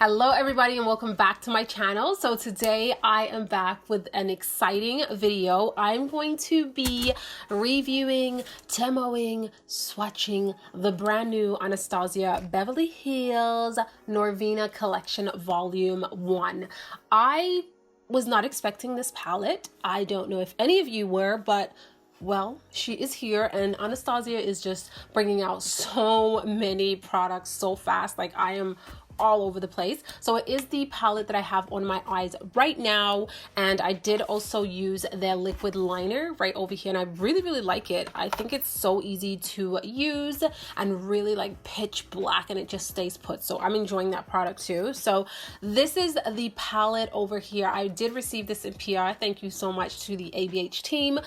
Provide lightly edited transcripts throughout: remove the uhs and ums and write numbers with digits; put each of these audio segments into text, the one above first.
Hello everybody and welcome back to my channel. So today I am back with an exciting video. I'm going to be reviewing, demoing, swatching the brand new Anastasia Beverly Hills Norvina collection volume 1. I was not expecting this palette. I don't know if any of you were, but well, she is here, and Anastasia is just bringing out so many products so fast. Like, I am all over the place. So it is the palette that I have on my eyes right now, and I did also use their liquid liner right over here, and I really like it. I think it's so easy to use and really like pitch black, and it just stays put. So I'm enjoying that product too. So this is the palette over here. I did receive this in PR. Thank you so much to the ABH team.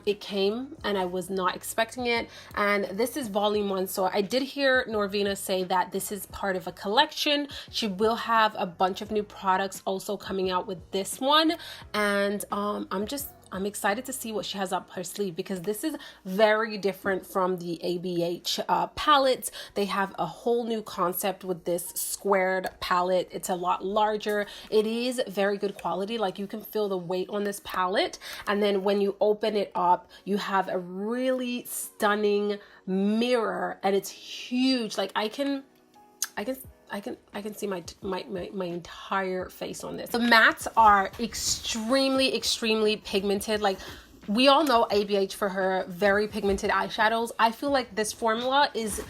It came and I was not expecting it, and this is volume 1. So I did hear Norvina say that this is part of a collection. She will have a bunch of new products also coming out with this one, and I'm excited to see what she has up her sleeve, because this is very different from the ABH palettes. They have a whole new concept with this squared palette. It's a lot larger. It is very good quality. Like, you can feel the weight on this palette, and then when you open it up, you have a really stunning mirror, and it's huge. Like, I can see my entire face on this. The mattes are extremely pigmented. Like, we all know ABH for her very pigmented eyeshadows. I feel like this formula is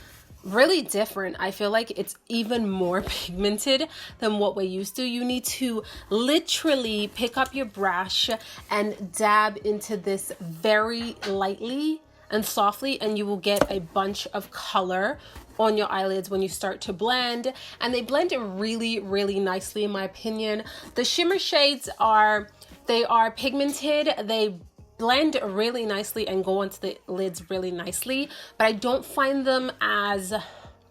really different. I feel like it's even more pigmented than what we're used to. You need to literally pick up your brush and dab into this very lightly and softly, and you will get a bunch of color on your eyelids when you start to blend, and they blend it really nicely, in my opinion. The shimmer shades are pigmented. They blend really nicely and go onto the lids really nicely, but I don't find them as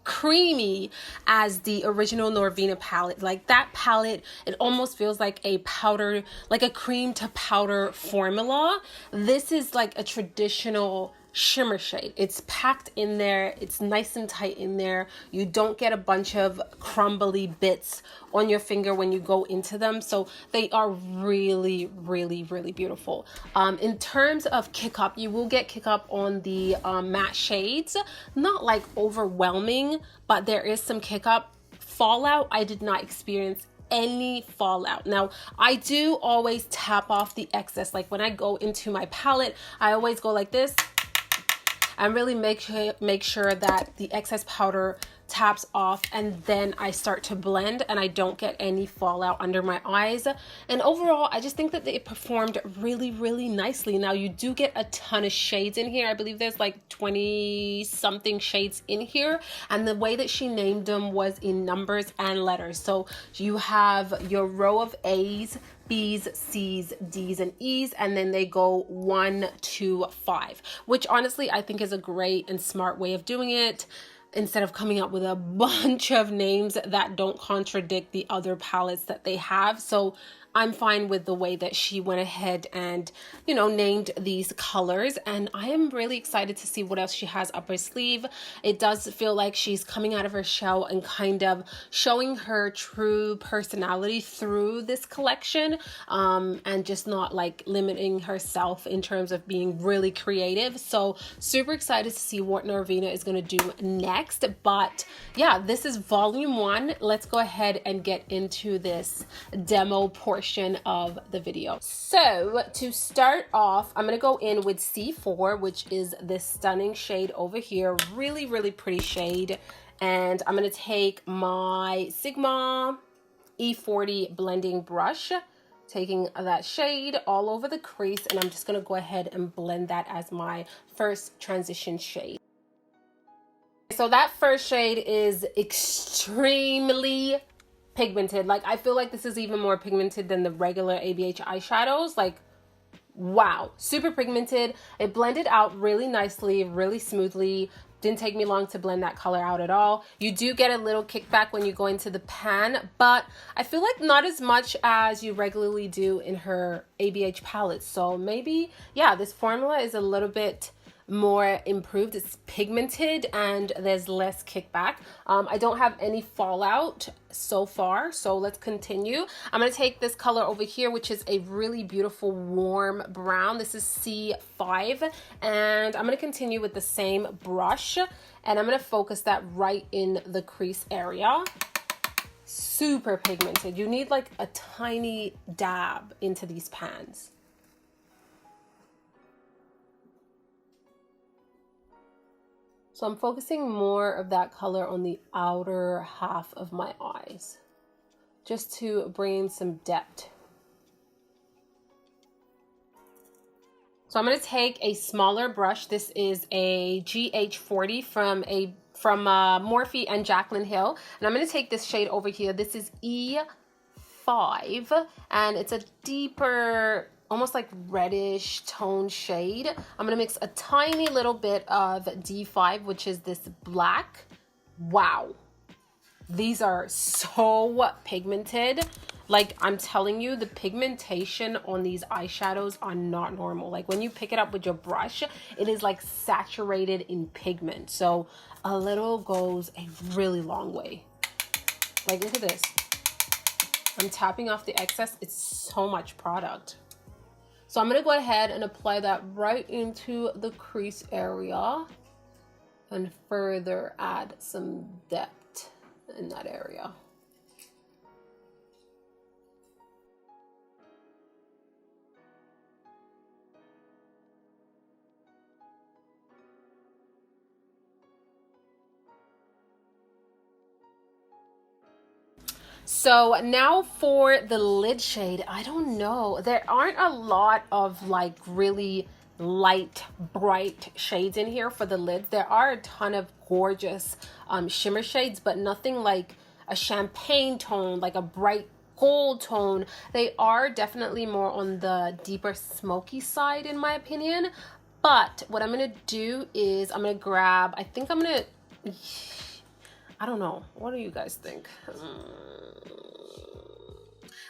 creamy as the original Norvina palette. Like, that palette, it almost feels like a powder, like a cream to powder formula. This is like a traditional shimmer shade. It's packed in there. It's nice and tight in there. You don't get a bunch of crumbly bits on your finger when you go into them. So they are really beautiful. In terms of kick up, you will get kick up on the matte shades. Not like overwhelming, but there is some kick up. Fallout, I did not experience any fallout. Now, I do always tap off the excess. Like, when I go into my palette, I always go like this and really make sure that the excess powder taps off, and then I start to blend and I don't get any fallout under my eyes. And overall, I just think that it performed really nicely. Now, you do get a ton of shades in here. I believe there's like 20 something shades in here, and the way that she named them was in numbers and letters. So you have your row of A's, B's, C's, D's, and E's, and then they go 1 to 5, which honestly I think is a great and smart way of doing it, instead of coming up with a bunch of names that don't contradict the other palettes that they have. So I'm fine with the way that she went ahead and, you know, named these colors, and I am really excited to see what else she has up her sleeve. It does feel like she's coming out of her shell and kind of showing her true personality through this collection, and just not like limiting herself in terms of being really creative. So super excited to see what Norvina is going to do next. But yeah, this is volume 1. Let's go ahead and get into this demo portion of the video. So to start off, I'm gonna go in with C4, which is this stunning shade over here. Really pretty shade. And I'm gonna take my Sigma E40 blending brush, taking that shade all over the crease, and I'm just gonna go ahead and blend that as my first transition shade. So that first shade is extremely pigmented. Like, I feel like this is even more pigmented than the regular ABH eyeshadows. Like, wow, super pigmented. It blended out really nicely, really smoothly. Didn't take me long to blend that color out at all. You do get a little kickback when you go into the pan, but I feel like not as much as you regularly do in her ABH palettes. So maybe, yeah, this formula is a little bit more improved. It's pigmented and there's less kickback. I don't have any fallout so far, so let's continue. I'm going to take this color over here, which is a really beautiful warm brown. This is C5, and I'm going to continue with the same brush, and I'm going to focus that right in the crease area. Super pigmented. You need like a tiny dab into these pans. So I'm focusing more of that color on the outer half of my eyes, just to bring in some depth. So I'm going to take a smaller brush. This is a GH40 from Morphe and Jaclyn Hill. And I'm going to take this shade over here. This is E5, and it's a deeper, almost like reddish tone shade. I'm gonna mix a tiny little bit of D5, which is this black. Wow, these are so pigmented. Like, I'm telling you, the pigmentation on these eyeshadows are not normal. Like, when you pick it up with your brush, it is like saturated in pigment. So a little goes a really long way. Like, look at this. I'm tapping off the excess. It's so much product. So I'm going to go ahead and apply that right into the crease area and further add some depth in that area. So now for the lid shade, I don't know. There aren't a lot of like really light, bright shades in here for the lids. There are a ton of gorgeous shimmer shades, but nothing like a champagne tone, like a bright gold tone. They are definitely more on the deeper smoky side in my opinion. But what I'm going to do is I'm going to grab, I don't know. What do you guys think?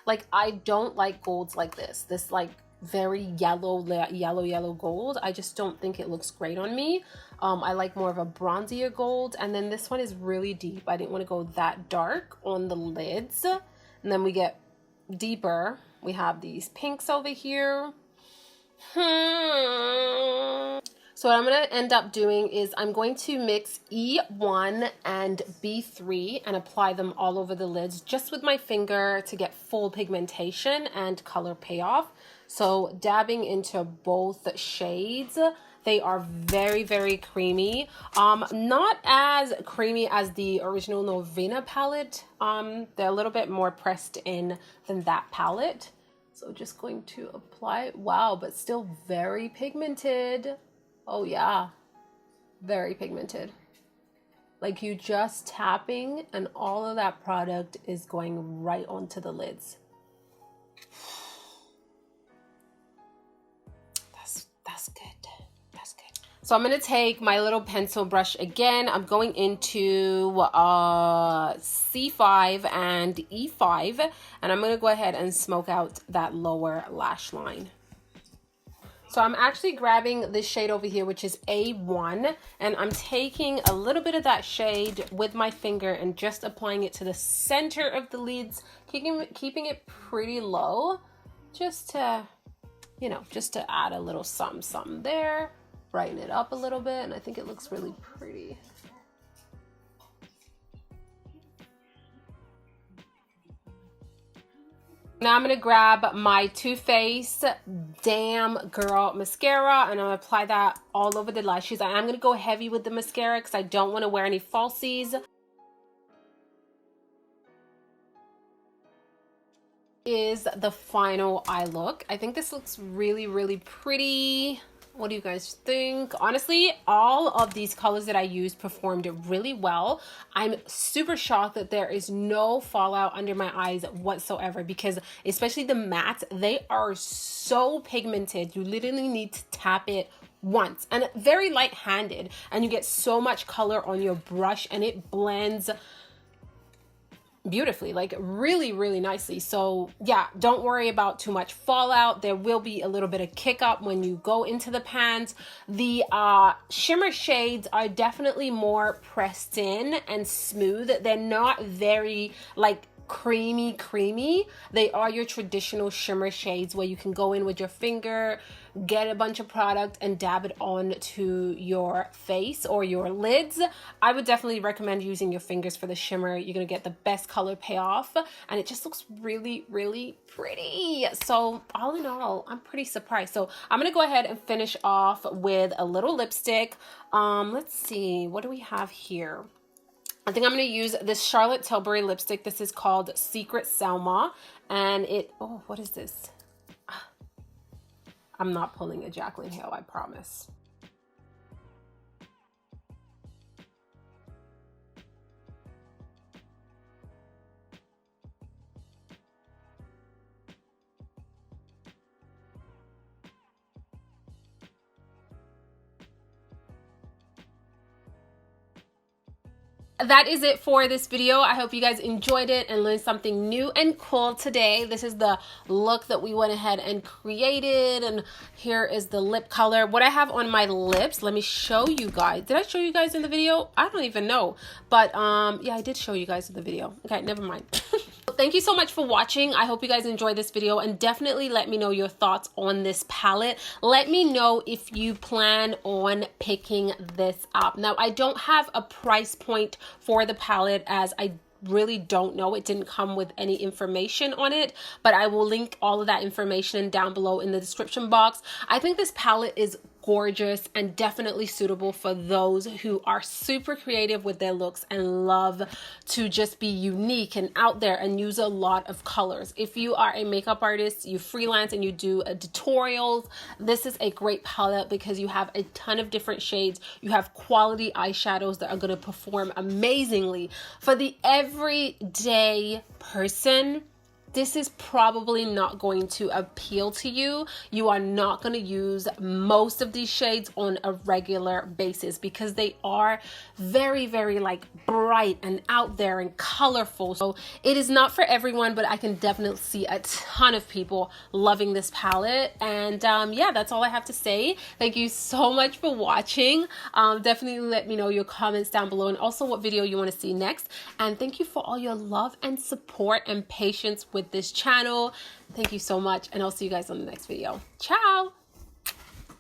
Like, I don't like golds like this. This like very yellow gold. I just don't think it looks great on me. I like more of a bronzier gold. And then this one is really deep. I didn't want to go that dark on the lids. And then we get deeper. We have these pinks over here. So what I'm going to end up doing is I'm going to mix E1 and B3 and apply them all over the lids just with my finger to get full pigmentation and color payoff. So dabbing into both shades. They are very, very creamy. Not as creamy as the original Norvina palette. They're a little bit more pressed in than that palette. So just going to apply it. Wow, but still very pigmented. Oh yeah, very pigmented. Like, you just tapping and all of that product is going right onto the lids. That's good. That's good. So I'm going to take my little pencil brush again. I'm going into C5 and E5, and I'm going to go ahead and smoke out that lower lash line. So I'm actually grabbing this shade over here, which is A1, and I'm taking a little bit of that shade with my finger and just applying it to the center of the lids, keeping it pretty low, just to, you know, just to add a little something there, brighten it up a little bit, and I think it looks really pretty. Now I'm going to grab my Too Faced Damn Girl mascara, and I'm going to apply that all over the lashes. I am going to go heavy with the mascara because I don't want to wear any falsies. Is the final eye look. I think this looks really, really pretty. What do you guys think? Honestly, all of these colors that I used performed really well. I'm super shocked that there is no fallout under my eyes whatsoever, because especially the mattes, they are so pigmented. You literally need to tap it once, and very light-handed, and you get so much color on your brush, and it blends beautifully, like really, really nicely. So yeah, don't worry about too much fallout. There will be a little bit of kick up when you go into the pans. The shimmer shades are definitely more pressed in and smooth. They're not very like creamy. They are your traditional shimmer shades where you can go in with your finger, get a bunch of product and dab it on to your face or your lids. I would definitely recommend using your fingers for the shimmer. You're gonna get the best color payoff, and it just looks really, really pretty. So all in all, I'm pretty surprised. So I'm gonna go ahead and finish off with a little lipstick. Let's see, what do we have here? I think I'm going to use this Charlotte Tilbury lipstick. This is called Secret Selma. And it, oh, what is this? I'm not pulling a Jaclyn Hill, I promise. That is it for this video. I hope you guys enjoyed it and learned something new and cool today. This is the look that we went ahead and created, and here is the lip color. What I have on my lips, let me show you guys. Did I show you guys in the video? I don't even know, but yeah, I did show you guys in the video. Okay, never mind. Thank you so much for watching. I hope you guys enjoyed this video, and definitely let me know your thoughts on this palette. Let me know if you plan on picking this up. Now, I don't have a price point for the palette as I really don't know. It didn't come with any information on it, but I will link all of that information down below in the description box. I think this palette is gorgeous and definitely suitable for those who are super creative with their looks and love to just be unique and out there and use a lot of colors. If you are a makeup artist, you freelance and you do tutorials, this is a great palette because you have a ton of different shades. You have quality eyeshadows that are going to perform amazingly. For the everyday person, this is probably not going to appeal to you. You are not going to use most of these shades on a regular basis because they are very, very like bright and out there and colorful. So it is not for everyone, but I can definitely see a ton of people loving this palette. And yeah, that's all I have to say. Thank you so much for watching. Definitely let me know your comments down below and also what video you want to see next. And thank you for all your love and support and patience with this channel. Thank you so much, and I'll see you guys on the next video. Ciao.